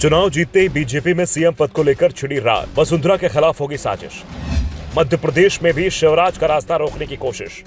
चुनाव जीतते ही बीजेपी में सीएम पद को लेकर छिड़ी रार। वसुंधरा के खिलाफ होगी साजिश। मध्य प्रदेश में भी शिवराज का रास्ता रोकने की कोशिश।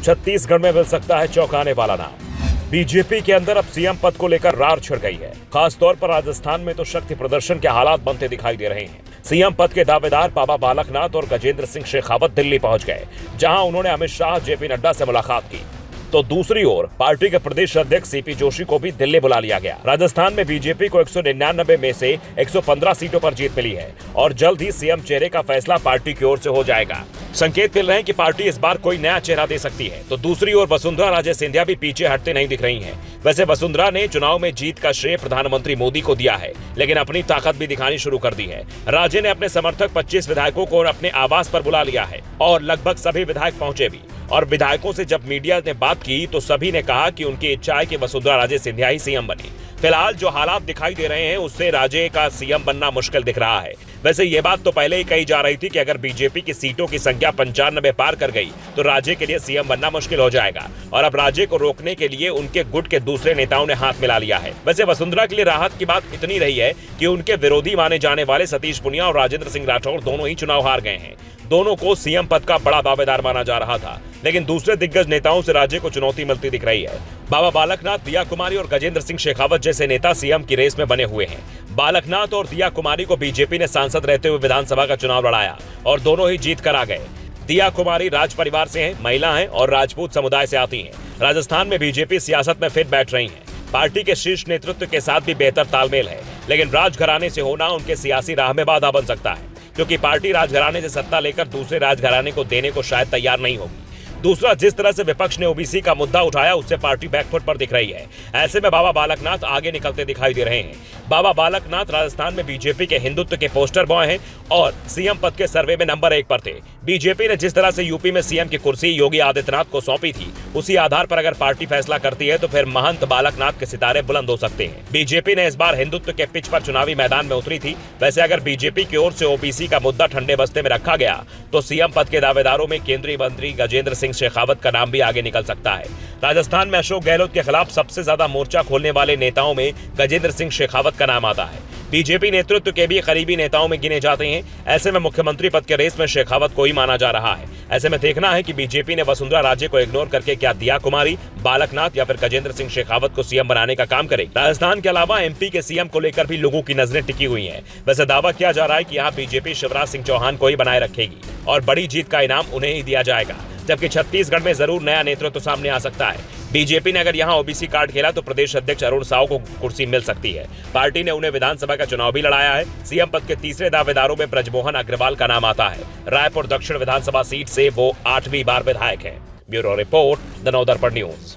छत्तीसगढ़ में मिल सकता है चौंकाने वाला नाम। बीजेपी के अंदर अब सीएम पद को लेकर रार छिड़ गई है। खासतौर पर राजस्थान में तो शक्ति प्रदर्शन के हालात बनते दिखाई दे रहे हैं। सीएम पद के दावेदार बाबा बालकनाथ और गजेंद्र सिंह शेखावत दिल्ली पहुंच गए, जहां उन्होंने अमित शाह, जेपी नड्डा से मुलाकात की। तो दूसरी ओर पार्टी के प्रदेश अध्यक्ष सीपी जोशी को भी दिल्ली बुला लिया गया। राजस्थान में बीजेपी को 199 में से 115 सीटों पर जीत मिली है और जल्द ही सीएम चेहरे का फैसला पार्टी की ओर से हो जाएगा। संकेत मिल रहे हैं कि पार्टी इस बार कोई नया चेहरा दे सकती है। तो दूसरी ओर वसुंधरा राजे सिंधिया भी पीछे हटते नहीं दिख रही हैं। वैसे वसुंधरा ने चुनाव में जीत का श्रेय प्रधानमंत्री मोदी को दिया है, लेकिन अपनी ताकत भी दिखानी शुरू कर दी है। राजे ने अपने समर्थक 25 विधायकों को अपने आवास पर बुला लिया है और लगभग सभी विधायक पहुंचे भी। और विधायकों से जब मीडिया ने बात की तो सभी ने कहा कि उनकी इच्छा है कि वसुंधरा राजे सिंधिया ही सीएम बने। फिलहाल जो हालात दिखाई दे रहे हैं उससे राजे का सीएम बनना मुश्किल दिख रहा है। वैसे ये बात तो पहले ही कही जा रही थी कि अगर बीजेपी की सीटों की संख्या 95 पार कर गई तो राजे के लिए सीएम बनना मुश्किल हो जाएगा। और अब राजे को रोकने के लिए उनके गुट के दूसरे नेताओं ने हाथ मिला लिया है। वैसे वसुंधरा के लिए राहत की बात इतनी रही है कि उनके विरोधी माने जाने वाले सतीश पुनिया और राजेंद्र सिंह राठौर दोनों ही चुनाव हार गए हैं। दोनों को सीएम पद का बड़ा दावेदार माना जा रहा था, लेकिन दूसरे दिग्गज नेताओं से राज्य को चुनौती मिलती दिख रही है। बाबा बालकनाथ, दिया कुमारी और गजेंद्र सिंह शेखावत जैसे नेता सीएम की रेस में बने हुए हैं। बालकनाथ और दिया कुमारी को बीजेपी ने सांसद रहते हुए विधानसभा का चुनाव लड़ाया और दोनों ही जीत कर आ गए। दिया कुमारी राज परिवार से हैं, महिला हैं और राजपूत समुदाय से आती हैं। राजस्थान में बीजेपी सियासत में फिट बैठ रही है। पार्टी के शीर्ष नेतृत्व के साथ भी बेहतर तालमेल है, लेकिन राजघराने से होना उनके सियासी राह में बाधा बन सकता है, क्योंकि पार्टी राजघराने से सत्ता लेकर दूसरे राजघराने को देने को शायद तैयार नहीं होगी। दूसरा, जिस तरह से विपक्ष ने ओबीसी का मुद्दा उठाया उससे पार्टी बैकफुट पर दिख रही है। ऐसे में बाबा बालकनाथ आगे निकलते दिखाई दे रहे हैं। बाबा बालकनाथ राजस्थान में बीजेपी के हिंदुत्व के पोस्टर बॉय हैं और सीएम पद के सर्वे में नंबर 1 पर थे। बीजेपी ने जिस तरह से यूपी में सीएम की कुर्सी योगी आदित्यनाथ को सौंपी थी, उसी आधार पर अगर पार्टी फैसला करती है तो फिर महंत बालकनाथ के सितारे बुलंद हो सकते हैं। बीजेपी ने इस बार हिंदुत्व के पिच पर चुनावी मैदान में उतरी थी। वैसे अगर बीजेपी की ओर से ओबीसी का मुद्दा ठंडे बस्ते में रखा गया तो सीएम पद के दावेदारों में केंद्रीय मंत्री गजेंद्र सिंह शेखावत का नाम भी आगे निकल सकता है। राजस्थान में अशोक गहलोत के खिलाफ सबसे ज्यादा मोर्चा खोलने वाले नेताओं में गजेंद्र सिंह शेखावत का नाम आता है। बीजेपी नेतृत्व के भी करीबी नेताओं में गिने जाते हैं। ऐसे में मुख्यमंत्री पद के रेस में शेखावत को ही माना जा रहा है। ऐसे में देखना है कि बीजेपी ने वसुंधरा राजे को इग्नोर करके क्या दिया कुमारी, बालकनाथ या फिर गजेंद्र सिंह शेखावत को सीएम बनाने का काम करे। राजस्थान के अलावा एमपी के सीएम को लेकर भी लोगों की नजरें टिकी हुई हैं। वैसे दावा किया जा रहा है कि यहाँ बीजेपी शिवराज सिंह चौहान को ही बनाए रखेगी और बड़ी जीत का इनाम उन्हें ही दिया जाएगा, जबकि छत्तीसगढ़ में जरूर नया नेतृत्व सामने आ सकता है। बीजेपी ने अगर यहां ओबीसी कार्ड खेला तो प्रदेश अध्यक्ष अरुण साव को कुर्सी मिल सकती है। पार्टी ने उन्हें विधानसभा का चुनाव भी लड़ाया है। सीएम पद के तीसरे दावेदारों में ब्रजमोहन अग्रवाल का नाम आता है। रायपुर दक्षिण विधानसभा सीट से वो 8वीं बार विधायक हैं। Bureau report, the Navdarpan news.